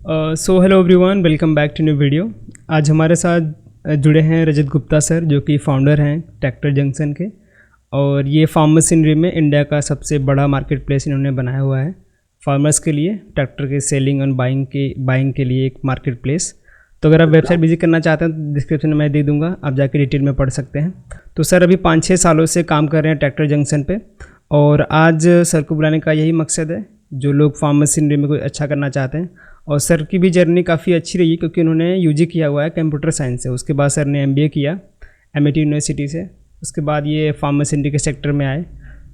So hello everyone, welcome back to new video. आज हमारे साथ जुड़े हैं रजत गुप्ता सर, जो कि फाउंडर हैं ट्रैक्टर जंक्शन के। और ये फार्म मशीनरी में इंडिया का सबसे बड़ा मार्केट प्लेस इन्होंने बनाया हुआ है फार्मर्स के लिए, ट्रैक्टर के सेलिंग और बाइंग के लिए एक मार्केट प्लेस। तो अगर आप वेबसाइट विजिट करना चाहते हैं तो डिस्क्रिप्शन में मैं दे दूंगा, आप जाके डिटेल में पढ़ सकते हैं। तो सर अभी 5-6 सालों से काम कर रहे हैं ट्रैक्टर जंक्शन पे, और आज सर को बुलाने का यही मकसद है, जो लोग फार्म मशीनरी में कोई अच्छा करना चाहते हैं। और सर की भी जर्नी काफ़ी अच्छी रही, क्योंकि उन्होंने यूजी किया हुआ है कंप्यूटर साइंस से। उसके बाद सर ने एमबीए किया एमआईटी यूनिवर्सिटी से। उसके बाद ये फार्म मशीनरी के सेक्टर में आए।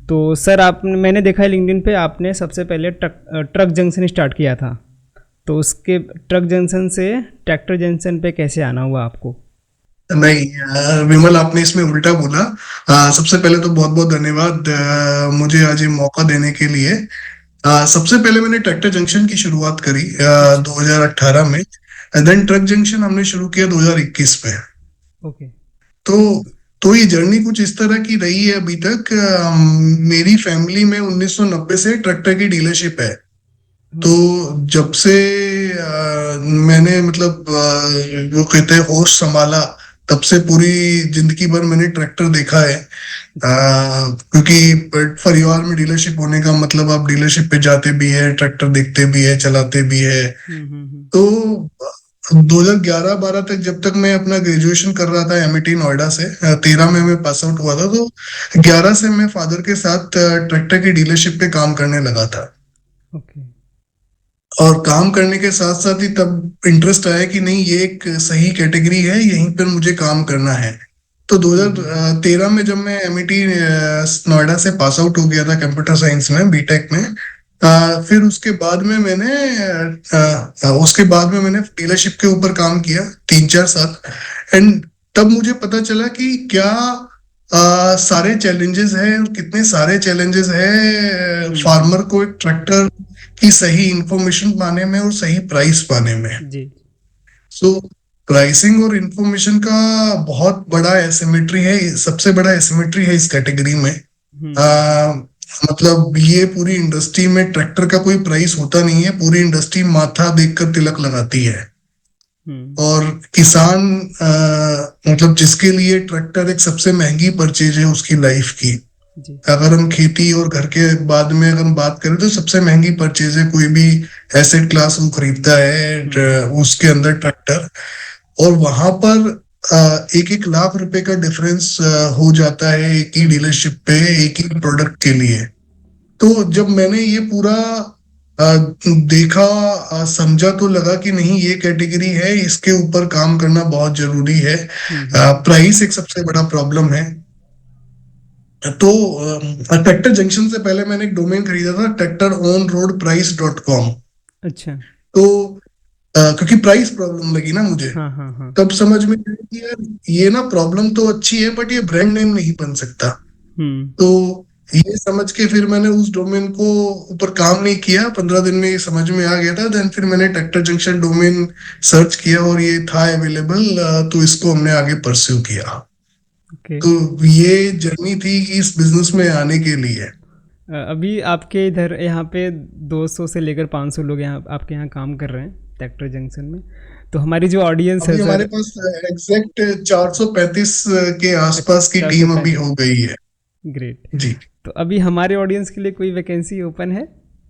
तो सर मैंने देखा है लिंक्डइन पे आपने सबसे पहले ट्रक जंक्शन स्टार्ट किया था। तो उसके ट्रक जंक्शन से ट्रैक्टर जंक्शन पे कैसे आना हुआ आपको? नहीं, विमल, आपने इसमें उल्टा बोला। सबसे पहले तो बहुत बहुत धन्यवाद मुझे आज ये मौका देने के लिए। सबसे पहले मैंने ट्रैक्टर जंक्शन की शुरुआत करी 2018 में। देन ट्रक जंक्शन हमने शुरू किया 2021 में। ओके। तो तो ये जर्नी कुछ इस तरह की रही है अभी तक। मेरी फैमिली में 1990 से ट्रैक्टर की डीलरशिप है। तो जब से मैंने वो कहते हैं होश संभाला, तब से पूरी जिंदगी भर मैंने ट्रैक्टर देखा है। क्योंकि परिवार में डीलरशिप होने का मतलब आप डीलरशिप पे जाते भी है, ट्रैक्टर देखते भी है, चलाते भी है। तो 2011-12 तक, जब तक मैं अपना ग्रेजुएशन कर रहा था एमआईटी नोएडा से, 13 में मैं पास आउट हुआ था, तो 11 से मैं फादर के साथ ट्रैक्टर की डीलरशिप पे काम करने लगा था। ओके। और काम करने के साथ साथ ही तब इंटरेस्ट आया कि नहीं, ये एक सही कैटेगरी है, यहीं पर मुझे काम करना है। तो 2013 में जब मैं एमआईटी नोएडा से पास आउट हो गया था कंप्यूटर साइंस में, बीटेक में, फिर उसके बाद में मैंने डीलरशिप के ऊपर काम किया 3-4 साल। एंड तब मुझे पता चला कि क्या सारे चैलेंजेस हैं, और कितने सारे चैलेंजेस हैं फार्मर को एक ट्रैक्टर की सही इंफॉर्मेशन पाने में और सही प्राइस पाने में। जी। सो प्राइसिंग और इंफॉर्मेशन का बहुत बड़ा एसिमेट्री है, सबसे बड़ा एसिमेट्री है इस कैटेगरी में। मतलब ये पूरी इंडस्ट्री में ट्रैक्टर का कोई प्राइस होता नहीं है, पूरी इंडस्ट्री माथा देखकर तिलक लगाती है। और किसान मतलब जिसके लिए ट्रैक्टर एक सबसे महंगी परचेज है उसकी लाइफ की। अगर हम खेती और घर के बाद में अगर हम बात करें तो सबसे महंगी परचेज है, कोई भी एसेट क्लास वो खरीदता है उसके अंदर ट्रैक्टर। और वहां पर 1-1 लाख रुपए का डिफरेंस हो जाता है एक ही डीलरशिप पे, एक ही प्रोडक्ट के लिए। तो जब मैंने ये पूरा देखा, समझा, तो लगा कि नहीं, ये कैटेगरी है, इसके ऊपर काम करना बहुत जरूरी है। प्राइस एक सबसे बड़ा प्रॉब्लम है। तो ट्रैक्टर जंक्शन से पहले मैंने एक डोमेन खरीदा था, tractoronroadprice.com। अच्छा। तो क्योंकि प्राइस प्रॉब्लम लगी ना मुझे, हाँ हाँ हाँ। तब समझ में आया कि यार ये ना प्रॉब्लम तो अच्छी है, बट ये ब्रांड नेम नहीं बन सकता। तो ये समझ के फिर मैंने उस डोमेन को ऊपर काम नहीं किया। 15 दिन में ये समझ में आ गया था। देन फिर मैंने ट्रैक्टर जंक्शन डोमेन सर्च किया और ये था अवेलेबल, तो इसको हमने आगे परस्यू किया। ओके। तो ये जर्नी थी कि इस बिजनेस में आने के लिए। अभी आपके इधर यहाँ पे 200 से लेकर 500 लोग यहाँ आपके यहाँ काम कर रहे हैं ट्रैक्टर जंक्शन में। तो हमारी जो ऑडियंस है अभी हमारे सर, पास एग्जैक्ट 435 के आसपास की टीम अभी 435। हो गई है। ग्रेट। जी। तो अभी हमारे ऑडियंस के लिए कोई वैकेंसी ओपन है?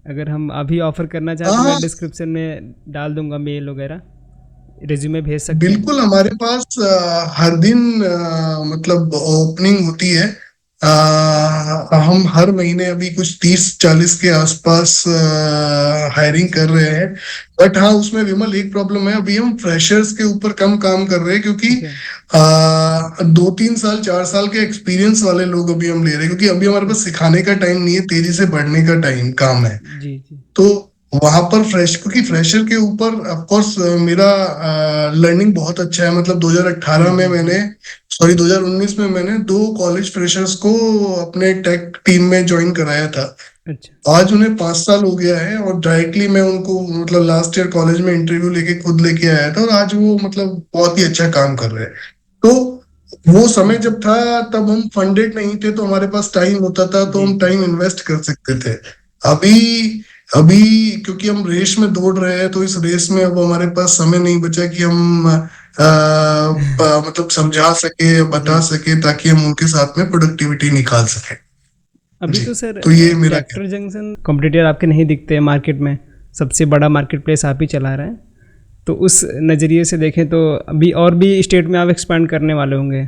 अगर हम अभी ऑफर करना चाहें तो हाँ, मैं डिस्क्रिप्शन में डाल दूंगा, मेल वगैरह, रिज्यूमे भेज सकते हैं। बिल्कुल। हमारे पास हर दिन मतलब ओपनिंग होती है। हम हर महीने अभी कुछ 30-40 के आसपास हायरिंग कर रहे हैं। बट हाँ, उसमें विमल एक प्रॉब्लम है, अभी हम फ्रेशर्स के ऊपर कम काम कर रहे हैं, क्योंकि ओके। 2-3 साल 4 साल के एक्सपीरियंस वाले लोग अभी हम ले रहे हैं, क्योंकि अभी हमारे पास सिखाने का टाइम नहीं है, तेजी से बढ़ने का टाइम काम है। जी जी। तो वहां पर क्योंकि फ्रेशर के ऊपर ऑफ कोर्स मेरा लर्निंग बहुत अच्छा है। मतलब 2018 में मैंने, सॉरी 2019 में मैंने 2 कॉलेज फ्रेशर्स को अपने टेक टीम में ज्वाइन कराया था। अच्छा। आज उन्हें 5 साल हो गया है, और डायरेक्टली मैं उनको मतलब लास्ट ईयर कॉलेज में इंटरव्यू लेके खुद लेके आया था, और आज वो मतलब बहुत ही अच्छा काम कर रहे हैं। तो वो समय जब था तब हम फंडेड नहीं थे, तो हमारे पास टाइम होता था, तो जी हम जी। टाइम इन्वेस्ट कर सकते थे। अभी अभी क्योंकि हम रेस में दौड़ रहे हैं, तो इस रेस में अब हमारे पास समय नहीं बचा कि हम मतलब समझा सके, बता जी। सके, ताकि हम उनके साथ में प्रोडक्टिविटी निकाल सके। अभी जी, तो सर तो ये मेरा ट्रैक्टर जंक्शन कॉम्पिटिटर आपके नहीं दिखते हैं मार्केट में, सबसे बड़ा मार्केट प्लेस आप ही चला रहे हैं, तो उस नज़रिए से देखें तो अभी और भी स्टेट में आप एक्सपांड करने वाले होंगे।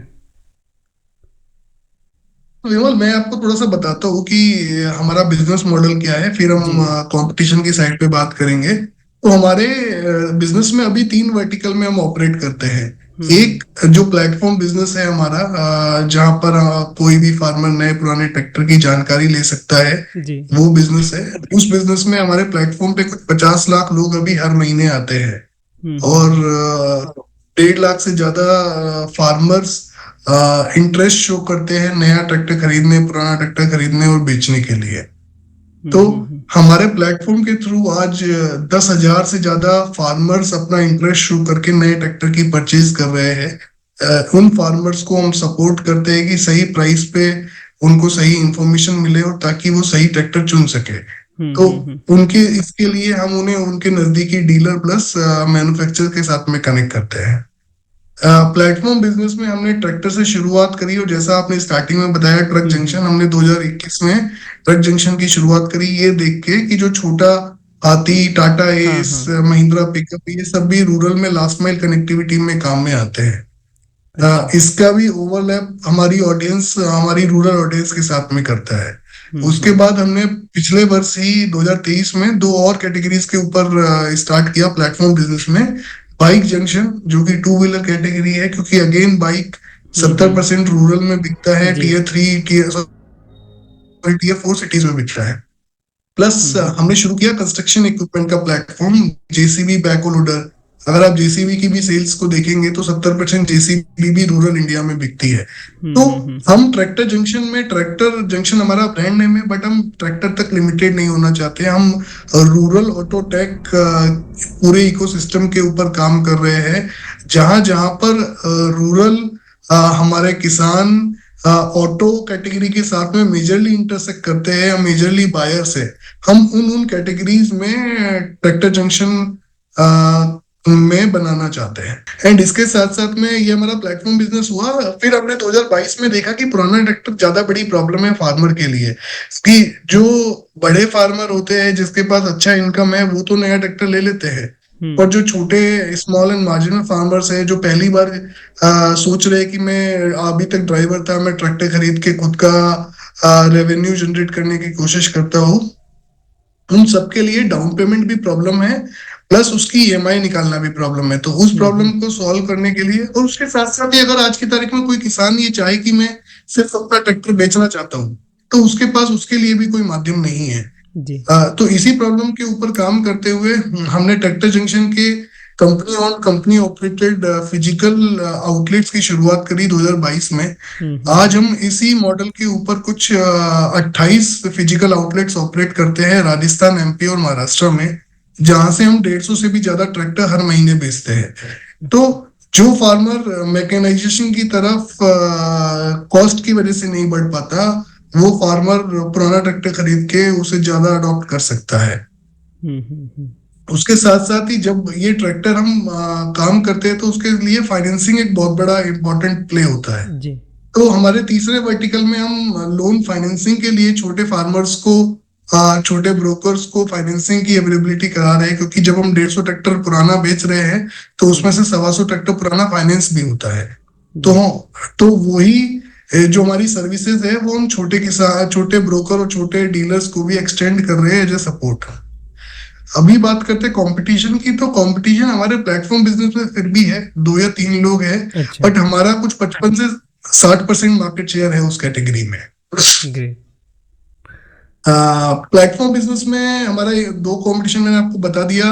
विमल, मैं आपको थोड़ा सा बताता हूँ कि हमारा बिजनेस मॉडल क्या है, फिर हम जी। कंपटीशन की साइड पे बात करेंगे। तो हमारे बिजनेस में अभी 3 वर्टिकल में हम ऑपरेट करते हैं। एक जो प्लेटफॉर्म बिजनेस है हमारा, जहाँ पर कोई भी फार्मर नए पुराने ट्रैक्टर की जानकारी ले सकता है, जी। वो बिजनेस है। उस बिजनेस में हमारे प्लेटफॉर्म पे कुछ 50 लाख लोग अभी हर महीने आते हैं, और 1.5 लाख से ज्यादा फार्मर्स इंटरेस्ट शो करते हैं नया ट्रैक्टर खरीदने, पुराना ट्रैक्टर खरीदने और बेचने के लिए। तो हमारे प्लेटफॉर्म के थ्रू आज 10,000 से ज्यादा फार्मर्स अपना इंटरेस्ट शो करके नए ट्रैक्टर की परचेज कर रहे हैं। उन फार्मर्स को हम सपोर्ट करते हैं कि सही प्राइस पे उनको सही इंफॉर्मेशन मिले, और ताकि वो सही ट्रैक्टर चुन सके। तो उनके इसके लिए हम उन्हें उनके नजदीकी डीलर प्लस मैन्युफैक्चरर के साथ में कनेक्ट करते हैं। प्लेटफॉर्म बिजनेस में हमने ट्रैक्टर से शुरुआत करी, और जैसा आपने स्टार्टिंग में बताया ट्रक जंक्शन, हमने 2021 में ट्रक जंक्शन की शुरुआत करी, ये देख के कि जो छोटा हाथी, टाटा एस, महिंद्रा पिकअप, ये सब भी रूरल में लास्ट माइल कनेक्टिविटी में काम में आते हैं। इसका भी ओवरलैप हमारी ऑडियंस, हमारी रूरल ऑडियंस के साथ में करता है। उसके बाद हमने पिछले वर्ष ही 2023 में 2 और कैटेगरीज के ऊपर स्टार्ट किया प्लेटफॉर्म बिजनेस में। बाइक जंक्शन, जो कि 2 व्हीलर कैटेगरी है, क्योंकि अगेन बाइक 70% रूरल में बिकता है, जी। Tier 3 Tier 4 सिटीज में बिकता है। प्लस हमने शुरू किया कंस्ट्रक्शन इक्विपमेंट का प्लेटफॉर्म, जेसीबी, बैकहो लोडर। अगर आप जेसीबी की भी सेल्स को देखेंगे तो 70% जेसीबी भी रूरल इंडिया में बिकती है। तो हम ट्रैक्टर जंक्शन हमारा ब्रांड नेम है, बट हम ट्रैक्टर तक लिमिटेड नहीं होना चाहते। हम रूरल ऑटोटेक पूरे इकोसिस्टम के ऊपर काम कर रहे हैं, जहां जहां पर रूरल हमारे किसान ऑटो कैटेगरी के साथ में मेजरली इंटरसेक्ट करते हैं या मेजरली बायर्स है, हम उन कैटेगरीज में ट्रैक्टर जंक्शन में बनाना चाहते हैं। एंड इसके साथ साथ में ये हमारा प्लेटफॉर्म बिजनेस हुआ। फिर हमने 2022 में देखा कि पुराना ट्रैक्टर ज्यादा बड़ी प्रॉब्लम है फार्मर के लिए, कि जो बड़े फार्मर होते हैं जिसके पास अच्छा इनकम है, वो तो नया ट्रैक्टर ले लेते हैं, और जो छोटे स्मॉल एंड मार्जिनल फार्मर्स है, जो पहली बार सोच रहे हैं कि मैं अभी तक ड्राइवर था, मैं ट्रैक्टर खरीद के खुद का रेवेन्यू जनरेट करने की कोशिश करता हूँ, उन सबके लिए डाउन पेमेंट भी प्रॉब्लम है, प्लस उसकी ईएमआई निकालना भी प्रॉब्लम है। तो उस प्रॉब्लम को सॉल्व करने के लिए, और उसके साथ साथ ही अगर आज की तारीख में कोई किसान ये चाहे कि मैं सिर्फ अपना ट्रैक्टर बेचना चाहता हूँ, तो उसके पास उसके लिए भी कोई माध्यम नहीं है। जी। तो इसी प्रॉब्लम के ऊपर काम करते हुए हमने ट्रैक्टर जंक्शन के company on company operated physical outlets की शुरुआत करी 2022 में। आज हम इसी मॉडल के ऊपर कुछ 28 फिजिकल आउटलेट्स ऑपरेट करते हैं राजस्थान, एमपी और महाराष्ट्र में, जहां से हम 150 से भी ज्यादा ट्रैक्टर हर महीने बेचते हैं। तो जो फार्मर मैकेनाइजेशन की तरफ कॉस्ट की वजह से नहीं बढ़ पाता, वो फार्मर पुराना ट्रैक्टर खरीद के उसे ज्यादा अडॉप्ट कर सकता है। उसके साथ साथ ही जब ये ट्रैक्टर हम काम करते हैं, तो उसके लिए फाइनेंसिंग एक बहुत बड़ा इंपॉर्टेंट प्ले होता है। जी। तो हमारे तीसरे वर्टिकल में हम लोन फाइनेंसिंग के लिए छोटे फार्मर्स को, छोटे ब्रोकर्स को फाइनेंसिंग की अवेलेबिलिटी करा रहे हैं, क्योंकि जब हम 150 ट्रैक्टर पुराना बेच रहे हैं, तो उसमें से 125 ट्रैक्टर पुराना फाइनेंस भी होता है। तो वही जो हमारी सर्विसेज है, वो हम छोटे किसान, छोटे ब्रोकर और छोटे डीलर्स को भी एक्सटेंड कर रहे हैं एज ए सपोर्ट। अभी बात करते हैं कंपटीशन की, तो कंपटीशन हमारे प्लेटफॉर्म बिजनेस में फिर भी है, 2 या 3 लोग हैं। अच्छा। बट हमारा कुछ 55 से 60% मार्केट शेयर है उस कैटेगरी में। ग्रेट। प्लेटफॉर्म बिजनेस में हमारा 2 कंपटीशन मैंने आपको बता दिया।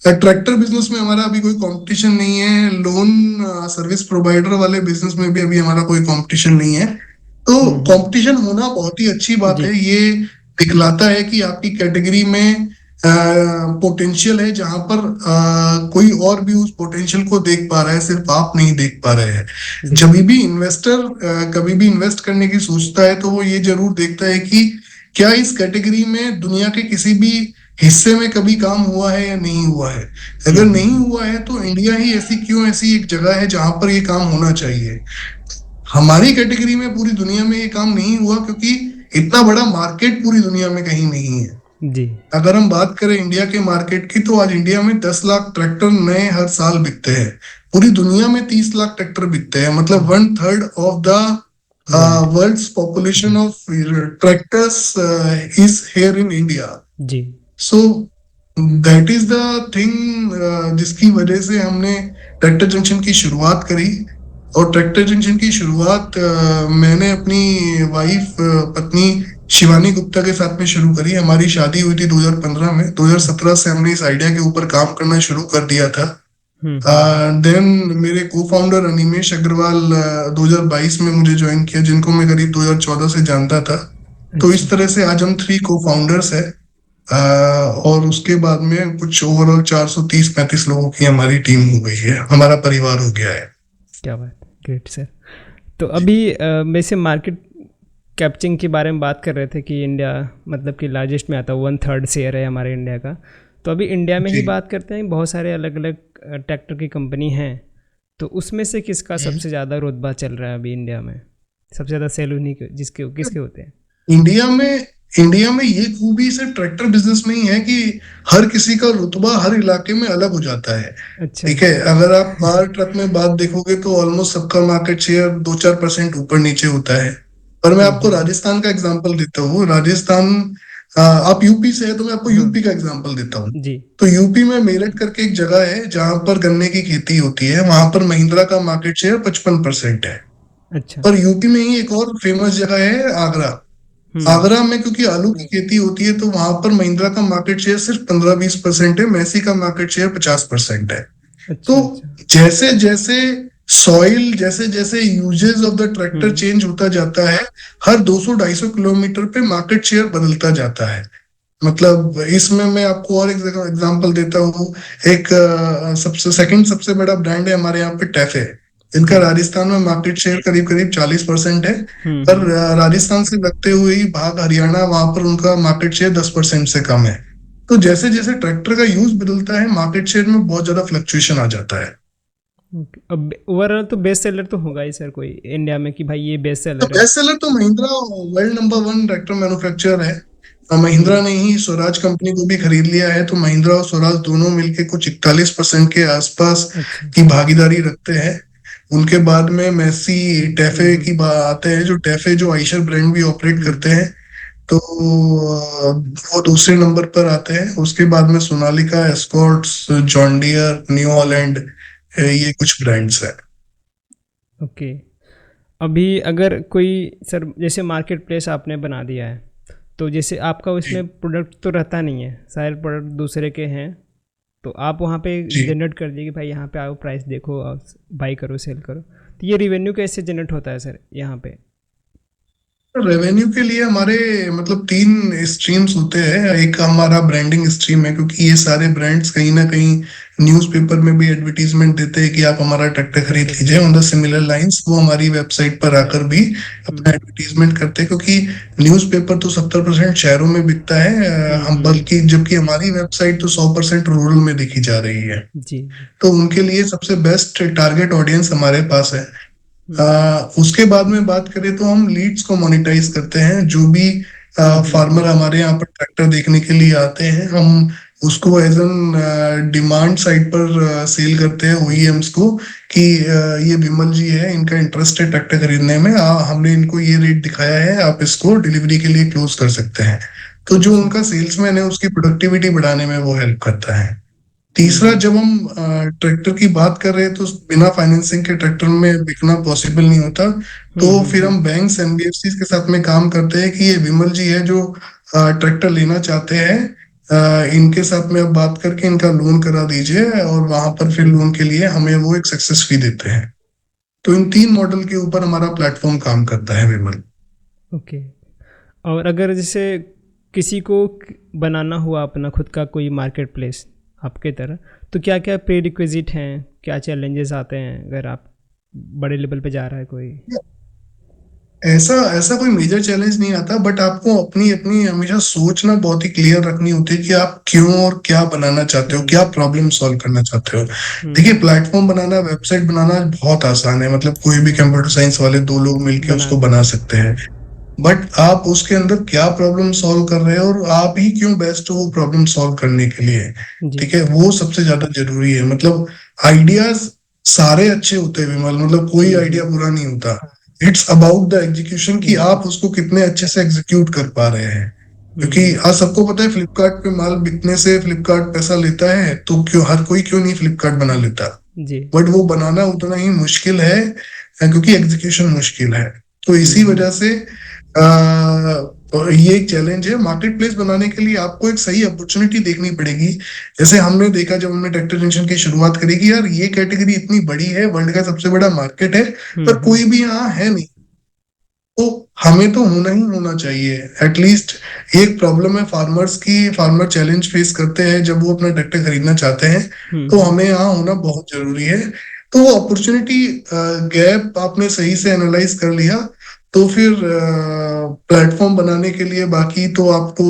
ट्रैक्टर बिजनेस में हमारा अभी कोई कंपटीशन नहीं है। लोन सर्विस प्रोवाइडर वाले बिजनेस में भी अभी हमारा कोई कंपटीशन नहीं है। तो कंपटीशन होना बहुत ही अच्छी बात है। ये दिखलाता है कि आपकी कैटेगरी में पोटेंशियल है, जहां पर कोई और भी उस पोटेंशियल को देख पा रहा है, सिर्फ आप नहीं देख पा रहे हैं। जब भी इन्वेस्टर कभी भी इन्वेस्ट करने की सोचता है, तो वो ये जरूर देखता है कि क्या इस कैटेगरी में दुनिया के किसी भी हिस्से में कभी काम हुआ है या नहीं हुआ है। अगर नहीं हुआ है तो इंडिया ही ऐसी एक जगह है जहां पर ये काम होना चाहिए। हमारी कैटेगरी में पूरी दुनिया में ये काम नहीं हुआ क्योंकि इतना बड़ा मार्केट पूरी दुनिया में कहीं नहीं है। जी। अगर हम बात करें इंडिया के मार्केट की तो आज इंडिया में 10 लाख ट्रैक्टर नए हर साल बिकते हैं। पूरी दुनिया में 30 लाख ट्रैक्टर बिकते हैं, मतलब 1/3 of the world's population of tractors is here in India. जी। So that is the thing जिसकी वजह से हमने ट्रैक्टर जंक्शन की शुरुआत करी। और ट्रैक्टर जंक्शन की शुरुआत मैंने अपनी वाइफ पत्नी शिवानी गुप्ता के साथ में शुरू करी। हमारी शादी हुई थी 2015 में। 2017 से हमने इस आइडिया के ऊपर काम करना शुरू कर दिया था। देन मेरे को फाउंडर अनिमेश अग्रवाल 2022 में मुझे ज्वाइन किया, जिनको मैं करीब 2014 से जानता था। तो इस तरह से आज हम 3 को फाउंडर्स है। और उसके बाद में कुछ ओवरऑल 430-35 लोगों की हमारी टीम हो गई है, हमारा परिवार हो गया है। क्या बात, ग्रेट सर। तो अभी वैसे मार्केट कैप्चरिंग के बारे में बात कर रहे थे कि इंडिया मतलब कि लार्जेस्ट में आता है, 1/3 शेयर है हमारे इंडिया का। तो अभी इंडिया में ही बात करते हैं, बहुत सारे अलग अलग ट्रैक्टर की कंपनी हैं, तो उसमें से किसका सबसे ज़्यादा रुतबा चल रहा है अभी इंडिया में? सबसे ज़्यादा सेल उन्हीं के किसके होते हैं? इंडिया में ये खूबी सिर्फ ट्रैक्टर बिजनेस में ही है कि हर किसी का रुतबा हर इलाके में अलग हो जाता है। अच्छा। ठीक है, अगर आप कार ट्रक में बात देखोगे तो ऑलमोस्ट सबका मार्केट शेयर 2-4% ऊपर नीचे होता है। पर मैं आपको राजस्थान का एग्जांपल देता हूँ। राजस्थान, आप यूपी से है तो मैं आपको यूपी का एग्जांपल देता हूँ। जी। तो यूपी में मेरठ करके एक जगह है जहां पर गन्ने की खेती होती है। वहां पर महिंद्रा का मार्केट शेयर 55% है। अच्छा। पर यूपी में ही एक और फेमस जगह है आगरा। आगरा में क्योंकि आलू की खेती होती है तो वहां पर महिंद्रा का मार्केट शेयर सिर्फ 15-20% है। मैसी का मार्केट शेयर 50% है। तो जैसे जैसे सॉइल, जैसे जैसे uses of the tractor change होता जाता है, हर 200-250 किलोमीटर पे मार्केट शेयर बदलता जाता है। मतलब इसमें मैं आपको और एक एग्जांपल देता हूँ। एक सबसे बड़ा ब्रांड है हमारे यहाँ पे टैफे। इनका राजस्थान में मार्केट शेयर करीब करीब 40% है। पर राजस्थान से लगते हुए ही भाग हरियाणा, वहां पर उनका मार्केट शेयर 10% से कम है। तो जैसे जैसे ट्रैक्टर का यूज बदलता है मार्केट शेयर में बहुत ज्यादा फ्लक्चुएशन आ जाता है। अब ओवरऑल तो बेस्ट सेलर तो होगा ही सर कोई इंडिया में कि भाई ये बेस्ट सेलर है। बेस्ट सेलर तो Mahindra world number 1 tractor manufacturer है। महिंद्रा ने ही स्वराज कंपनी को भी खरीद लिया है। तो महिंद्रा और स्वराज दोनों मिलके कुछ 41% के आसपास की भागीदारी रखते हैं। उनके बाद में मैसी टैफे की बात आते हैं, जो टैफे जो आइशर ब्रांड भी ऑपरेट करते हैं, तो वो दूसरे नंबर पर आते हैं। उसके बाद में Sonalika, Escorts, John Deere, new Holland, ये कुछ ब्रांड्स हैं। ओके। अभी अगर कोई सर जैसे मार्केट प्लेस आपने बना दिया है, तो जैसे आपका उसमें प्रोडक्ट तो रहता नहीं है, सारे प्रोडक्ट दूसरे के हैं, तो आप वहाँ पे जनरेट कर दीजिए कि भाई यहाँ पे आओ, प्राइस देखो, बाई करो, सेल करो। तो ये रिवेन्यू कैसे जनरेट होता है सर यहाँ पे? रेवेन्यू के लिए हमारे मतलब 3 स्ट्रीम्स होते हैं। एक हमारा ब्रांडिंग स्ट्रीम है, क्योंकि ये सारे ब्रांड्स कहीं ना कहीं न्यूज़पेपर में भी एडवर्टीजमेंट देते हैं कि आप हमारा ट्रैक्टर खरीद लीजिए। ऑन द सिमिलर लाइंस वो हमारी वेबसाइट पर आकर भी अपना एडवर्टीजमेंट करते हैं, क्योंकि न्यूज़पेपर तो 70% शहरों में बिकता है, हम बल्कि जबकि हमारी वेबसाइट तो 100% रूरल में दिखी जा रही है। तो उनके लिए सबसे बेस्ट टारगेट ऑडियंस हमारे पास है। उसके बाद में बात करें तो हम लीड्स को मोनेटाइज करते हैं। जो भी फार्मर हमारे यहाँ पर ट्रैक्टर देखने के लिए आते हैं, हम उसको एज एन डिमांड साइड पर सेल करते हैं ओईएम्स को कि ये विमल जी है, इनका इंटरेस्ट है ट्रैक्टर खरीदने में, हमने इनको ये रेट दिखाया है, आप इसको डिलीवरी के लिए क्लोज कर सकते हैं। तो जो उनका सेल्समैन है उसकी प्रोडक्टिविटी बढ़ाने में वो हेल्प करता है। तीसरा, जब हम ट्रैक्टर की बात कर रहे हैं तो बिना फाइनेंसिंग के ट्रैक्टर में बिकना पॉसिबल नहीं होता। तो फिर हम बैंक्स, एनबीएफसी के साथ में काम करते हैं कि ये विमल जी है जो ट्रैक्टर लेना चाहते हैं, इनके साथ में अब बात करके इनका लोन करा दीजिए, और वहां पर फिर लोन के लिए हमें वो एक सक्सेस फी देते हैं। तो इन 3 मॉडल के ऊपर हमारा प्लेटफॉर्म काम करता है विमल। ओके। और अगर जैसे किसी को बनाना हुआ अपना खुद का कोई मार्केट प्लेस आपके तरह, तो क्या क्या प्री रिक्विजिट हैं, क्या चैलेंजेस आते हैं अगर आप बड़े लेवल पे जा रहा है कोई? ऐसा ऐसा कोई मेजर चैलेंज नहीं आता, बट आपको अपनी अपनी हमेशा सोच ना बहुत ही क्लियर रखनी होती है कि आप क्यों और क्या बनाना चाहते हो, क्या प्रॉब्लम सॉल्व करना चाहते हो। देखिए, प्लेटफॉर्म बनाना, वेबसाइट बनाना बहुत आसान है, मतलब कोई भी कंप्यूटर साइंस वाले दो लोग मिलके बना उसको बना सकते हैं। बट आप उसके अंदर क्या प्रॉब्लम सॉल्व कर रहे हो और आप ही क्यों बेस्ट हो वो प्रॉब्लम सॉल्व करने के लिए, जी। ठीक है, वो सबसे ज्यादा जरूरी है। मतलब आइडियाज सारे अच्छे होते हैं विमल, मतलब कोई आइडिया बुरा नहीं होता। इट्स अबाउट द एग्जीक्यूशन कि आप उसको कितने अच्छे से एग्जीक्यूट कर पा रहे हैं। क्योंकि आज सबको पता है फ्लिपकार्ट पे माल बिकने से फ्लिपकार्ट पैसा लेता है, तो क्यों हर कोई क्यों नहीं फ्लिपकार्ट बना लेता। जी। बट वो बनाना उतना ही मुश्किल है, क्योंकि एग्जीक्यूशन मुश्किल है। तो इसी वजह से ये एक चैलेंज है। मार्केट प्लेस बनाने के लिए आपको एक सही अपॉर्चुनिटी देखनी पड़ेगी। जैसे हमने देखा जब हमने ट्रैक्टर जंक्शन की शुरुआत करी कि यार ये कैटेगरी इतनी बड़ी है, वर्ल्ड का सबसे बड़ा मार्केट है, पर कोई भी यहाँ है नहीं, तो हमें तो होना ही होना चाहिए एटलीस्ट। एक प्रॉब्लम है फार्मर्स की, फार्मर चैलेंज फेस करते हैं जब वो अपना ट्रैक्टर खरीदना चाहते हैं, तो हमें यहाँ होना बहुत जरूरी है। तो वो अपॉर्चुनिटी गैप आपने सही से एनालाइज कर लिया, तो फिर प्लेटफॉर्म बनाने के लिए बाकी तो आपको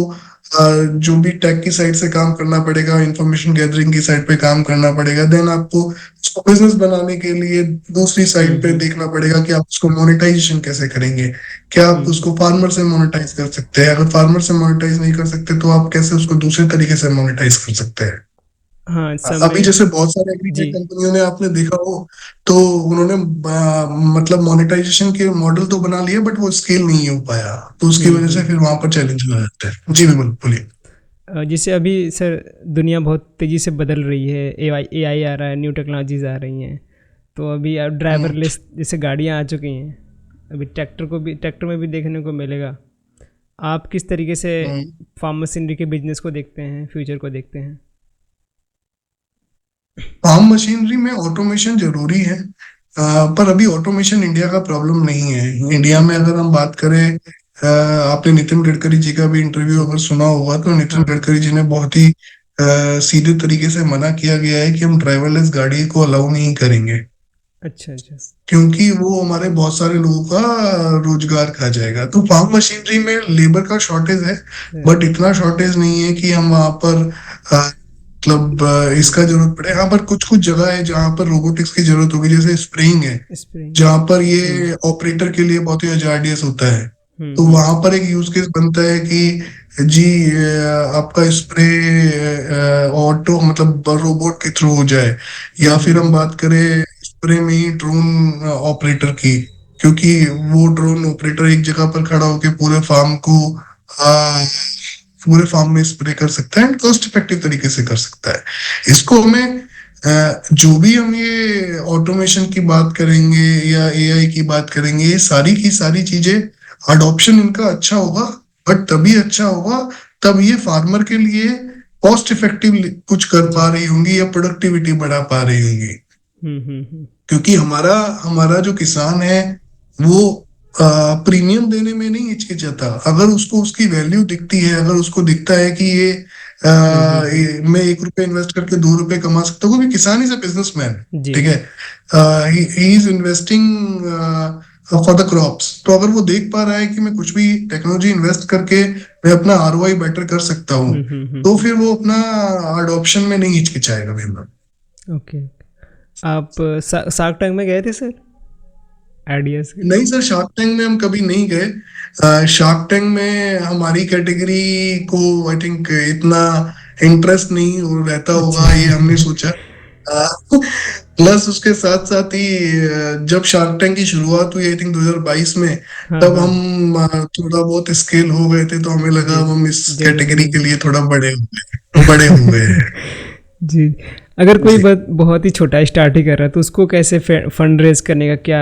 जो भी टेक की साइड से काम करना पड़ेगा, इंफॉर्मेशन गैदरिंग की साइड पे काम करना पड़ेगा, देन आपको उसको बिजनेस बनाने के लिए दूसरी साइड पे देखना पड़ेगा कि आप उसको मोनेटाइजेशन कैसे करेंगे। क्या आप उसको फार्मर से मोनेटाइज कर सकते हैं? अगर फार्मर से मोनेटाइज नहीं कर सकते तो आप कैसे उसको दूसरे तरीके से मोनेटाइज कर सकते हैं? हाँ, अभी समय। जैसे बहुत सारे एग्रीटेक जी। कंपनियों ने आपने देखा हो, तो उन्होंने मतलब मोनेटाइजेशन के मॉडल तो बना लिए, बट वो स्केल नहीं हो पाया, तो उसकी वजह से फिर वहां पर चैलेंज हो जाते हैं। जी बिल्कुल, बोलिए। जैसे अभी सर दुनिया बहुत तेज़ी से बदल रही है, एआई आ रहा है, न्यू टेक्नोलॉजीज़ आ रही हैं, तो अभी अब हम्म, ड्राइवरलेस जैसे गाड़ियाँ आ चुकी हैं, अभी ट्रैक्टर में भी देखने को मिलेगा। आप किस तरीके से हम्म। फार्म मशीनरी के बिजनेस को देखते हैं, फ्यूचर को देखते हैं? फार्म मशीनरी में ऑटोमेशन जरूरी है, पर अभी ऑटोमेशन इंडिया का प्रॉब्लम नहीं है। इंडिया में अगर हम बात करें, आपने नितिन गडकरी जी का भी इंटरव्यू अगर सुना होगा, तो नितिन हाँ। गडकरी जी ने बहुत ही सीधे तरीके से मना किया गया है कि हम ड्राइवरलेस गाड़ी को अलाउ नहीं करेंगे, अच्छा, अच्छा। क्योंकि वो हमारे बहुत सारे लोगों का रोजगार खा जाएगा। तो फार्म मशीनरी में लेबर का शॉर्टेज है, बट इतना शॉर्टेज नहीं है कि हम वहां पर मतलब इसका जरूरत पड़े। हाँ, पर कुछ कुछ जगह है जहां पर रोबोटिक्स की जरूरत होगी, जैसे स्प्रेइंग है, स्प्रिंग। जहां पर ये ऑपरेटर के लिए बहुत ही हजार्डियस होता है। तो वहां पर एक यूज केस बनता है कि जी आपका स्प्रे ऑटो मतलब रोबोट के थ्रू हो जाए, या फिर हम बात करें स्प्रे में ही ड्रोन ऑपरेटर की, क्योंकि वो ड्रोन ऑपरेटर एक जगह पर खड़ा होकर पूरे फार्म में स्प्रे कर सकता है एंड कॉस्ट इफेक्टिव तरीके से कर सकता है। इसको हमें जो भी हम ये ऑटोमेशन की बात करेंगे या एआई की बात करेंगे, ये सारी की सारी चीजें अडॉप्शन इनका अच्छा होगा, बट तभी अच्छा होगा तब ये फार्मर के लिए कॉस्ट इफेक्टिव कुछ कर जी। पा रही होंगी या प्रोडक्टिविटी बढ़ा पा रही होंगी। हम्म, हम्म, हम्म। क्योंकि हमारा हमारा जो किसान है वो प्रीमियम देने में नहीं हिचकिचाता। अगर उसको उसकी वैल्यू दिखती है, अगर उसको दिखता है कि मैं 1 रुपए इन्वेस्ट करके 2 रुपए कमा सकता हूँ, क्योंकि किसान इज अ बिजनेसमैन, जी। ठीक है, he is investing for the crops. तो अगर वो देख पा रहा है कि मैं कुछ भी टेक्नोलॉजी इन्वेस्ट करके मैं अपना आरओआई बेटर कर सकता हूँ, तो फिर वो अपना अडॉप्शन में नहीं हिचकिचाएगा मेरा। ओके। आप शार्क टैंक में गए थे सर, आइडियाज़ के लिए? नहीं सर, शार्क टैंक में हम कभी नहीं गए। शार्क टैंक में हमारी कैटेगरी को आई थिंक इतना इंटरेस्ट नहीं रहता अच्छा। होगा, ये हमने सोचा। प्लस उसके साथ साथ ही जब शार्क टैंक की शुरुआत हुई आई थिंक 2022 में, हाँ, तब हाँ। हम थोड़ा बहुत स्केल हो गए थे, तो हमें लगा जी, अब हम इस कैटेगरी ज़रूरी। के लिए थोड़ा बड़े हो गए हैं। जी। अगर कोई जी। बहुत ही छोटा स्टार्ट ही कर रहा है, तो उसको कैसे फंड रेज करने का क्या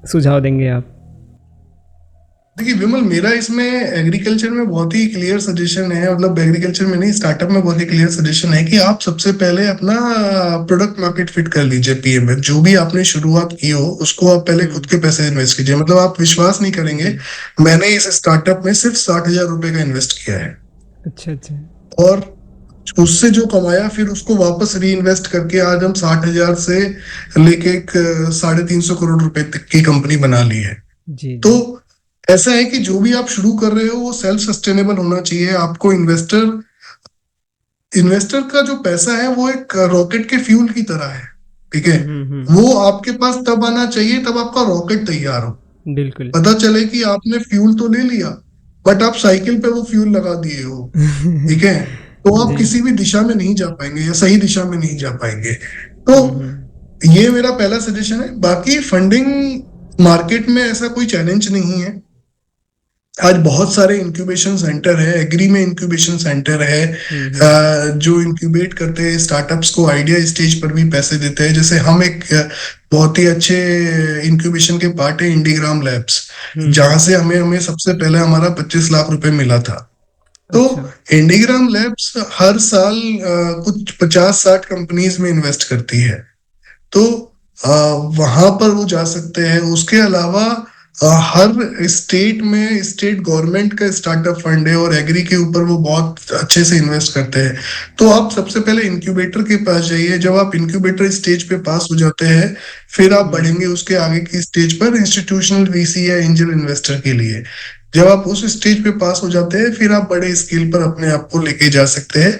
सुझाव देंगे आप? देखिए विमल, मेरा इसमें एग्रीकल्चर में बहुत ही क्लियर सजेशन है, मतलब एग्रीकल्चर में नहीं, स्टार्टअप में बहुत ही क्लियर सजेशन है कि आप सबसे पहले अपना प्रोडक्ट मार्केट फिट कर लीजिए। पीएमएफ जो भी आपने शुरुआत की हो उसको आप पहले खुद के पैसे इन्वेस्ट कीजिए। मतलब आप विश्वास नहीं करेंगे, जी। मैंने इस स्टार्टअप में सिर्फ 60,000 रुपए का इन्वेस्ट किया है, अच्छा, अच्छा। और उससे जो कमाया फिर उसको वापस री इन्वेस्ट करके आज हम 60,000 से लेके एक 350 करोड़ रुपए तक की कंपनी बना ली है। जी, तो जी। ऐसा है कि जो भी आप शुरू कर रहे हो वो सेल्फ सस्टेनेबल होना चाहिए। आपको इन्वेस्टर इन्वेस्टर का जो पैसा है वो एक रॉकेट के फ्यूल की तरह है, ठीक है। वो आपके पास तब आना चाहिए तब आपका रॉकेट तैयार हो। बिल्कुल। पता चले कि आपने फ्यूल तो ले लिया बट आप साइकिल पे वो फ्यूल लगा दिए हो, ठीक है, तो आप जी। किसी भी दिशा में नहीं जा पाएंगे या सही दिशा में नहीं जा पाएंगे। तो ये मेरा पहला सजेशन है। बाकी फंडिंग मार्केट में ऐसा कोई चैलेंज नहीं है। आज बहुत सारे इंक्यूबेशन सेंटर है, एग्री में इंक्यूबेशन सेंटर है, जो इंक्यूबेट करते हैं स्टार्टअप्स को, आइडिया स्टेज पर भी पैसे देते हैं। जैसे हम एक बहुत ही अच्छे इंक्यूबेशन के पार्ट है इंडीग्राम लैब्स, जहां से हमें हमें सबसे पहले हमारा 25 लाख रुपए मिला था। तो इंडीग्राम लैब्स हर साल कुछ 50-60 कंपनीज में इन्वेस्ट करती है, तो वहां पर वो जा सकते हैं। उसके अलावा हर स्टेट में स्टेट गवर्नमेंट का स्टार्टअप फंड है और एग्री के ऊपर वो बहुत अच्छे से इन्वेस्ट करते हैं। तो आप सबसे पहले इंक्यूबेटर के पास जाइए। जब आप इंक्यूबेटर स्टेज पे पास हो जाते हैं फिर आप बढ़ेंगे उसके आगे की स्टेज पर इंस्टीट्यूशनल वीसी या एंजल इन्वेस्टर के लिए। जब आप उस स्टेज पे पास हो जाते हैं फिर आप बड़े स्केल पर अपने आप को लेके जा सकते हैं।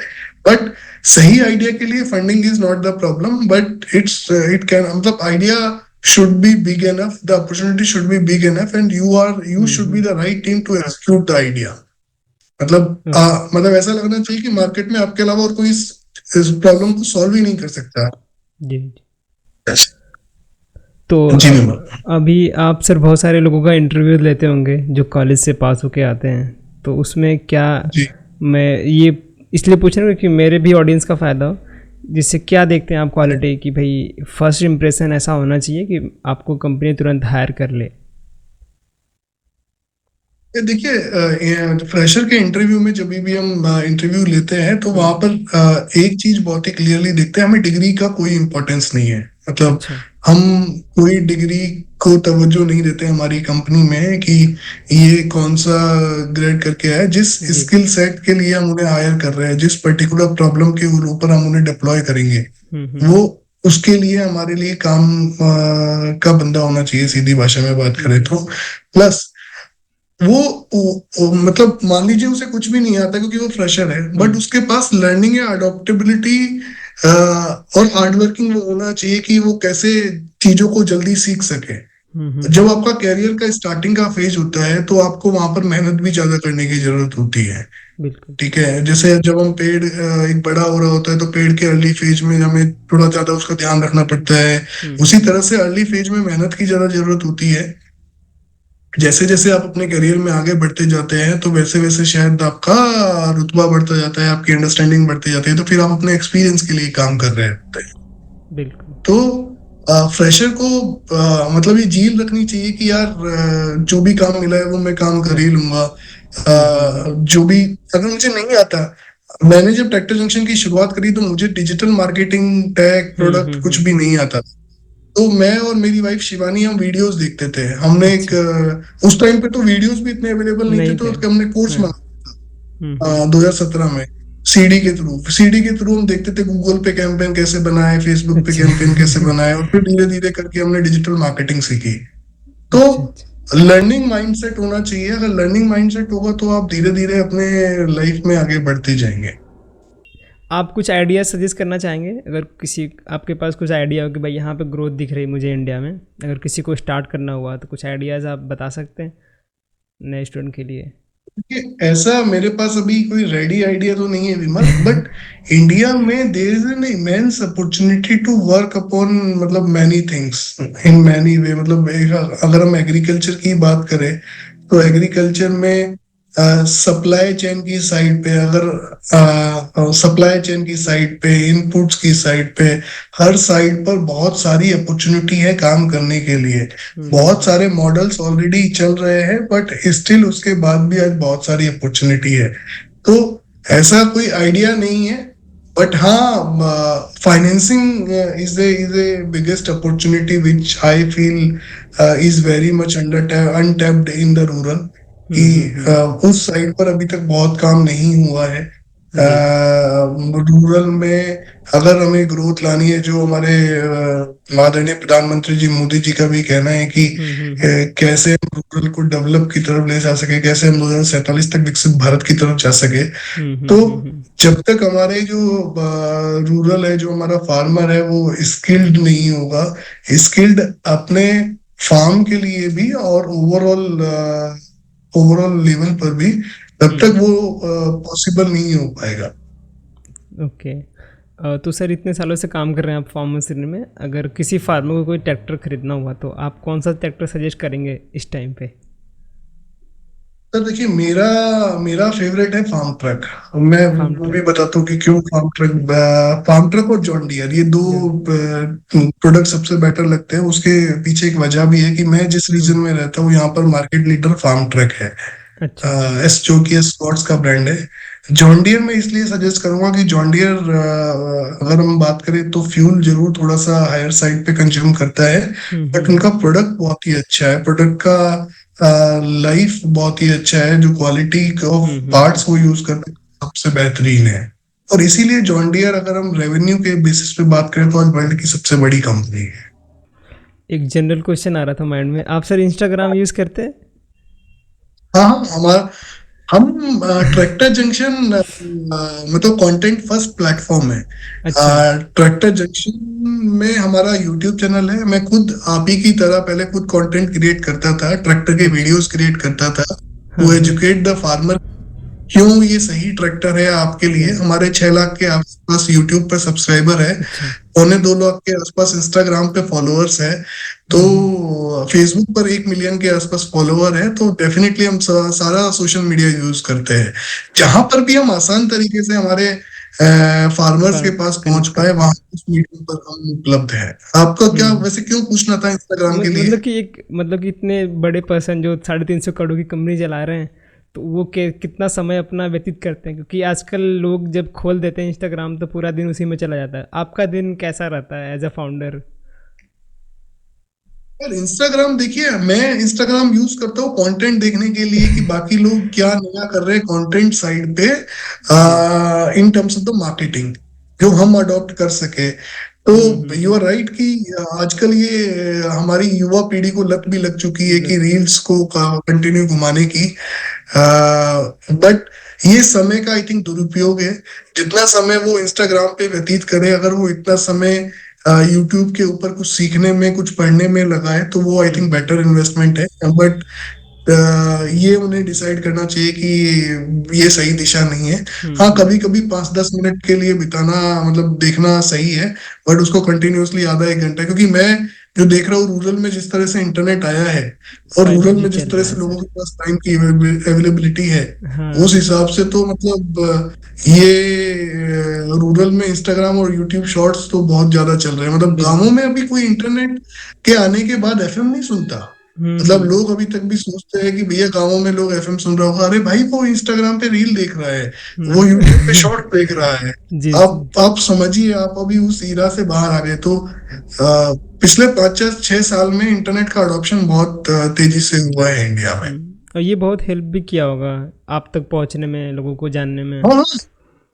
बट सही आइडिया के लिए funding is not the problem, but it can, मतलब idea should be big enough, the opportunity should be big enough and you should be the right team to execute the idea। मतलब ऐसा लगना चाहिए कि market में आपके अलावा और कोई इस प्रॉब्लम को सॉल्व ही नहीं कर सकता। जी। तो जी अभी आप सर बहुत सारे लोगों का इंटरव्यू लेते होंगे जो कॉलेज से पास होके आते हैं, तो उसमें क्या मैं ये इसलिए पूछ रहा हूँ कि मेरे भी ऑडियंस का फ़ायदा हो, जिससे क्या देखते हैं आप क्वालिटी की, भाई फर्स्ट इम्प्रेशन ऐसा होना चाहिए कि आपको कंपनी तुरंत हायर कर ले। देखिए, फ्रेशर के इंटरव्यू में जब भी हम इंटरव्यू लेते हैं तो वहां पर एक चीज बहुत ही क्लियरली देखते हैं, हमें डिग्री का कोई इम्पोर्टेंस नहीं है। मतलब हम कोई डिग्री को तवज्जो नहीं देते हमारी कंपनी में कि ये कौन सा ग्रेड करके है। जिस स्किल सेट के लिए हम उन्हें हायर कर रहे हैं, जिस पर्टिकुलर प्रॉब्लम के ऊपर हम उन्हें डिप्लॉय करेंगे, वो उसके लिए हमारे लिए काम का बंदा होना चाहिए, सीधी भाषा में बात करें तो। प्लस वो मतलब मान लीजिए उसे कुछ भी नहीं आता क्योंकि वो फ्रेशर है, बट उसके पास लर्निंग या अडॉप्टेबिलिटी और हार्डवर्किंग होना चाहिए कि वो कैसे चीजों को जल्दी सीख सके। जब आपका कैरियर का स्टार्टिंग का फेज होता है तो आपको वहां पर मेहनत भी ज्यादा करने की जरूरत होती है, ठीक है। जैसे जब हम पेड़ एक बड़ा हो रहा होता है तो पेड़ के अर्ली फेज में हमें थोड़ा ज्यादा उसका ध्यान रखना पड़ता है। उसी तरह से अर्ली फेज में मेहनत की ज्यादा जरूरत होती है। जैसे जैसे आप अपने करियर में आगे बढ़ते जाते हैं तो वैसे वैसे शायद आपका रुतबा बढ़ता जाता है, आपकी अंडरस्टैंडिंग बढ़ती जाती है, तो फिर आप अपने एक्सपीरियंस के लिए काम कर रहे होते हैं। बिल्कुल। तो फ्रेशर को मतलब ये झील रखनी चाहिए कि यार जो भी काम मिला है वो मैं काम कर ही लूंगा। जो भी अगर मुझे नहीं आता, मैंने जब ट्रैक्टर जंक्शन की शुरुआत करी तो मुझे डिजिटल मार्केटिंग, टैग, प्रोडक्ट कुछ भी नहीं आता। तो मैं और मेरी वाइफ शिवानी हम वीडियोस देखते थे। हमने एक उस टाइम पे तो वीडियोस भी इतने अवेलेबल नहीं थे, तो हमने कोर्स मंगाया 2017 में सीडी के थ्रू हम देखते थे गूगल पे कैंपेन कैसे बनाए, फेसबुक पे कैंपेन कैसे बनाए, और फिर धीरे धीरे करके हमने डिजिटल मार्केटिंग सीखी। तो लर्निंग माइंडसेट होना चाहिए। अगर लर्निंग माइंडसेट होगा तो आप धीरे धीरे अपने लाइफ में आगे बढ़ते जाएंगे। आप कुछ आइडिया सजेस्ट करना चाहेंगे, अगर किसी आपके पास कुछ आइडिया हो कि भाई यहाँ पे ग्रोथ दिख रही मुझे इंडिया में, अगर किसी को स्टार्ट करना हुआ तो कुछ आइडियाज़ आप बता सकते हैं नए स्टूडेंट के लिए? ऐसा मेरे पास अभी कोई रेडी आइडिया तो नहीं है विमल, बट इंडिया में there is an immense opportunity to work upon मतलब many things in many way. मतलब अगर हम एग्रीकल्चर की बात करें तो एग्रीकल्चर में सप्लाई चेन की साइड पे, अगर सप्लाई चेन की साइड पे, इनपुट्स की साइड पे, हर साइड पर बहुत सारी अपॉर्चुनिटी है काम करने के लिए। बहुत सारे मॉडल्स ऑलरेडी चल रहे हैं बट स्टिल उसके बाद भी आज बहुत सारी अपॉर्चुनिटी है। तो ऐसा कोई आइडिया नहीं है, बट हाँ, financing is a biggest opportunity which I feel is very much untapped in the rural, कि उस साइड पर अभी तक बहुत काम नहीं हुआ है। जी। रूरल में अगर हमें ग्रोथ लानी है, जो हमारे माननीय प्रधानमंत्री जी मोदी जी का भी कहना है कि कैसे हम रूरल को डेवलप की तरफ ले जा सके, कैसे हम 2047 तक विकसित भारत की तरफ जा सके। तो जब तक हमारे जो रूरल है, जो हमारा फार्मर है, वो स्किल्ड नहीं होगा, स्किल्ड अपने फार्म के लिए भी और ओवरऑल ओवरऑल लेवल पर भी, तब तक वो पॉसिबल नहीं हो पाएगा। ओके। तो सर इतने सालों से काम कर रहे हैं आप फार्म मशीनरी में, अगर किसी फार्मर को कोई ट्रैक्टर खरीदना हुआ तो आप कौन सा ट्रैक्टर सजेस्ट करेंगे इस टाइम पे? सर देखिए, मेरा मेरा फेवरेट है फार्म ट्रक। मैं फार्म वो भी ट्रक। बताता हूँ कि क्यों फार्म ट्रक। फार्म ट्रक और जॉन डियर, ये दो जॉन। प्रोडक्ट सबसे बेटर लगते हैं। उसके पीछे एक वजह भी है कि मैं जिस रीजन में रहता हूँ, यहाँ पर मार्केट लीडर फार्म ट्रक है। अच्छा। एस जो कि स्कॉट्स का ब्रांड है। जॉन डियर मैं इसलिए सजेस्ट करूंगा कि जॉन डियर, अगर हम बात करें तो फ्यूल जरूर थोड़ा सा हायर साइड पे कंज्यूम करता है, बट उनका प्रोडक्ट बहुत ही अच्छा है। प्रोडक्ट का लाइफ बहुत ही अच्छा है। जो क्वालिटी ऑफ पार्ट्स वो यूज करते हैं सबसे बेहतरीन है। और इसीलिए जॉन डियर, अगर हम रेवेन्यू के बेसिस पे बात करें, तो आज वर्ल्ड की सबसे बड़ी कंपनी है। एक जनरल क्वेश्चन आ रहा था माइंड में, आप सर इंस्टाग्राम यूज़ करते हैं? हाँ हाँ, हमारा हम ट्रैक्टर जंक्शन मतलब कंटेंट फर्स्ट प्लेटफॉर्म है। अच्छा। ट्रैक्टर जंक्शन में हमारा यूट्यूब चैनल है। मैं खुद आप ही की तरह पहले खुद कंटेंट क्रिएट करता था, ट्रैक्टर के अच्छा। वीडियोस क्रिएट करता था हाँ टू हाँ। एजुकेट द फार्मर, क्यों ये सही ट्रैक्टर है आपके लिए। क्या? हमारे 6 लाख के आसपास यूट्यूब पे सब्सक्राइबर है, अच्छा। 2.25 लाख के आसपास इंस्टाग्राम पे फॉलोअर्स है, तो हम्म। फेसबुक पर 1 मिलियन के आसपास फॉलोअर है। तो डेफिनेटली हम सारा सोशल मीडिया यूज करते हैं। जहां पर भी हम आसान तरीके से हमारे फार्मर्स के पास पहुंच कनेक्ट कर पाए, पाए। वहां उस मीडियम पर हम उपलब्ध है। आपका क्या, हम्म। वैसे क्यों पूछना था इंस्टाग्राम के लिए? मतलब कि एक, मतलब कि इतने बड़े पर्सन जो 350 करोड़ की कंपनी चला रहे हैं, तो वो कितना समय अपना व्यतीत करते हैं? क्योंकि आजकल लोग जब खोल देते हैं इंस्टाग्राम तो पूरा दिन उसी में चला जाता है। आपका दिन कैसा रहता है एज अ फाउंडर? यार इंस्टाग्राम देखिए, मैं इंस्टाग्राम यूज करता हूँ कंटेंट देखने के लिए कि बाकी लोग क्या नया कर रहे हैं कंटेंट साइड पे, जी। In terms of the marketing, जो हम अडॉप्ट कर सके। तो यू आर राइट कि आजकल ये हमारी युवा पीढ़ी को लत भी लग चुकी है कि रील्स को कंटिन्यू घुमाने की। बट ये समय का आई थिंक दुरुपयोग है। जितना समय वो इंस्टाग्राम पे व्यतीत करे, अगर वो इतना समय यूट्यूब के ऊपर कुछ सीखने में, कुछ पढ़ने में लगाए, तो वो आई थिंक बेटर इन्वेस्टमेंट है। बट ये उन्हें डिसाइड करना चाहिए कि ये सही दिशा नहीं है। हाँ, कभी कभी 5-10 मिनट के लिए बिताना, मतलब देखना सही है, बट उसको कंटिन्यूअसली आधा एक घंटा, क्योंकि मैं जो देख रहा हूँ रूरल में जिस तरह से इंटरनेट आया है, और फाइव रूरल जी में चल जिस तरह रहा है से लोगों सर। के पास टाइम की अवेलेबिलिटी है, उस हाँ। हिसाब से तो मतलब ये रूरल में इंस्टाग्राम और यूट्यूब शॉर्ट्स तो बहुत ज्यादा चल रहे हैं। मतलब गांवों बिल्कुल। में अभी कोई इंटरनेट के आने के बाद एफएम नहीं सुनता। मतलब लोग अभी तक भी सोचते हैं कि भैया गांवों में लोग एफएम सुन रहा होगा। अरे भाई, वो इंस्टाग्राम पे रील देख रहा है, वो यूट्यूब पे शॉर्ट देख रहा है। जी जी। आप समझिए, आप अभी उस ईरा से बाहर आ गए। तो पिछले 5 या 6 साल में इंटरनेट का अडॉप्शन बहुत तेजी से हुआ है इंडिया में। और ये बहुत हेल्प भी किया होगा आप तक पहुंचने में, लोगों को जानने में। हाँ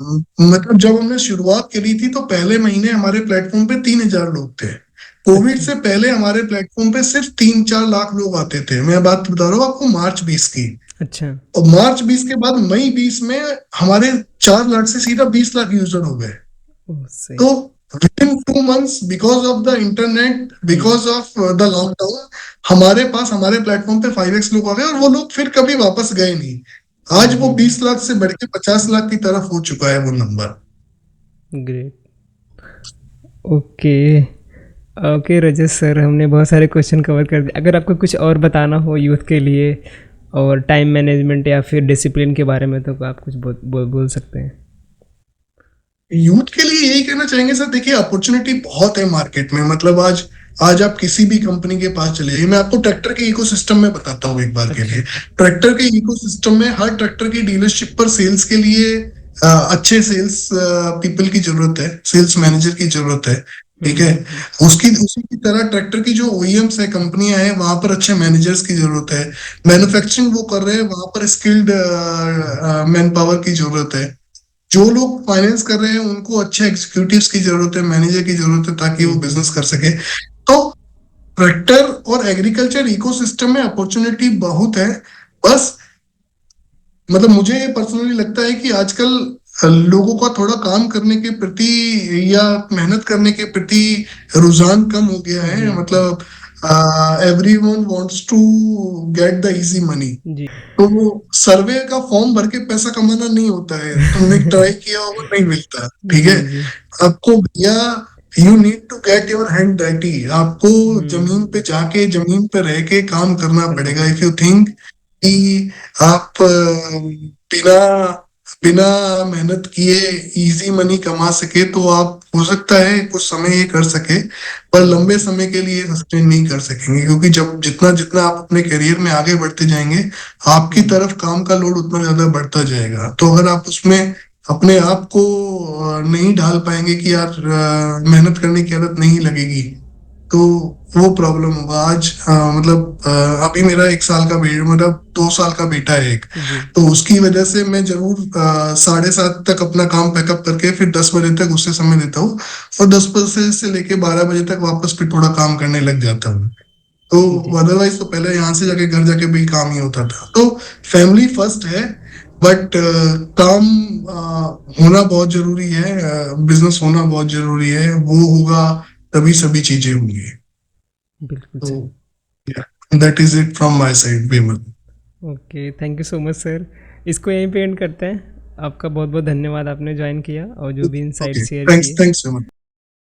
हाँ, मतलब जब हमने शुरुआत करी थी, तो पहले महीने हमारे प्लेटफॉर्म पे 3,000 लोग थे। कोविड अच्छा। से पहले हमारे प्लेटफॉर्म पे सिर्फ 3-4 लाख लोग आते थे। मैं बात बता रहा हूँ आपको मार्च 20 की। अच्छा। और मार्च 20 के बाद मई 20 में हमारे 4 लाख से सीधा 20 लाख यूजर हो गए। ओह सही। तो with in 2 months, because of the internet, because of the lockdown, हमारे पास हमारे प्लेटफॉर्म पे 5x लोग आ गए, और वो लोग फिर कभी वापस गए नहीं। आज वो 20 लाख से बढ़ के 50 लाख की तरफ हो चुका है वो नंबर। ग्रेट। ओके। ओके रजत सर, हमने बहुत सारे क्वेश्चन कवर कर दिए। अगर आपको कुछ और बताना हो यूथ के लिए, और टाइम मैनेजमेंट या फिर डिसिप्लिन के बारे में, तो आप कुछ बोल सकते हैं। यूथ के लिए यही कहना चाहेंगे सर, देखिए अपॉर्चुनिटी बहुत है मार्केट में। मतलब आज आज आप किसी भी कंपनी के पास चले जाइए। मैं आपको ट्रैक्टर के इकोसिस्टम में बताता हूँ एक बार के अच्छा। लिए। ट्रैक्टर के इकोसिस्टम में हर ट्रैक्टर की डीलरशिप पर सेल्स के लिए अच्छे सेल्स पीपल की जरूरत है, सेल्स मैनेजर की जरूरत है। ठीक है। उसकी उसी की तरह ट्रैक्टर की जो ओईएम्स है, कंपनियां हैं, वहां पर अच्छे मैनेजर्स की जरूरत है। मैन्युफैक्चरिंग वो कर रहे हैं, वहां पर स्किल्ड मैन पावर की जरूरत है। जो लोग फाइनेंस कर रहे हैं उनको अच्छे एग्जीक्यूटिव्स की जरूरत है, मैनेजर की जरूरत है, ताकि वो बिजनेस कर सके। तो ट्रैक्टर और एग्रीकल्चर इकोसिस्टम में अपॉर्चुनिटी बहुत है। बस मतलब मुझे ये पर्सनली लगता है कि आजकल लोगों का थोड़ा काम करने के प्रति या मेहनत करने के प्रति रुझान कम हो गया है। मतलब everyone wants to get the easy money. जी तो वो सर्वे का फॉर्म भर के पैसा कमाना नहीं होता है, तुमने ट्राई किया होगा, नहीं मिलता, ठीक है। जी जी आपको भैया, you need to get your hand dirty. आपको जमीन पे जाके, जमीन पे रह के काम करना पड़ेगा। इफ यू थिंक कि आप बिना बिना मेहनत किए इजी मनी कमा सके, तो आप हो सकता है कुछ समय ये कर सके, पर लंबे समय के लिए सस्टेन नहीं कर सकेंगे। क्योंकि जब जितना जितना आप अपने करियर में आगे बढ़ते जाएंगे, आपकी तरफ काम का लोड उतना ज्यादा बढ़ता जाएगा। तो अगर आप उसमें अपने आप को नहीं ढाल पाएंगे कि यार मेहनत करने की आदत नहीं लगेगी, तो वो प्रॉब्लम होगा। आज मतलब अभी मेरा 1 साल का बेटा, मतलब 2 साल का बेटा है एक, जी तो उसकी वजह से मैं जरूर 7:30 तक अपना काम पैकअप करके फिर 10 बजे तक उससे समय देता हूँ, और 10 बजे से लेके 12 बजे तक वापस फिर थोड़ा काम करने लग जाता हूँ। तो जी अदरवाइज तो पहले यहाँ से जाके घर जाके भी काम ही होता था। तो फैमिली फर्स्ट है, बट काम होना बहुत जरूरी है, बिजनेस होना बहुत जरूरी है। वो होगा तभी सभी चीजें होंगी। बिल्कुल तो सही। That is it from my side, Vimal. Okay, thank you so much sir. इसको यहीं पे एंड करते हैं। आपका बहुत बहुत धन्यवाद, आपने ज्वाइन किया और जो भी इनसाइट ओके, शेयर थैंक्स किए। Thanks so much.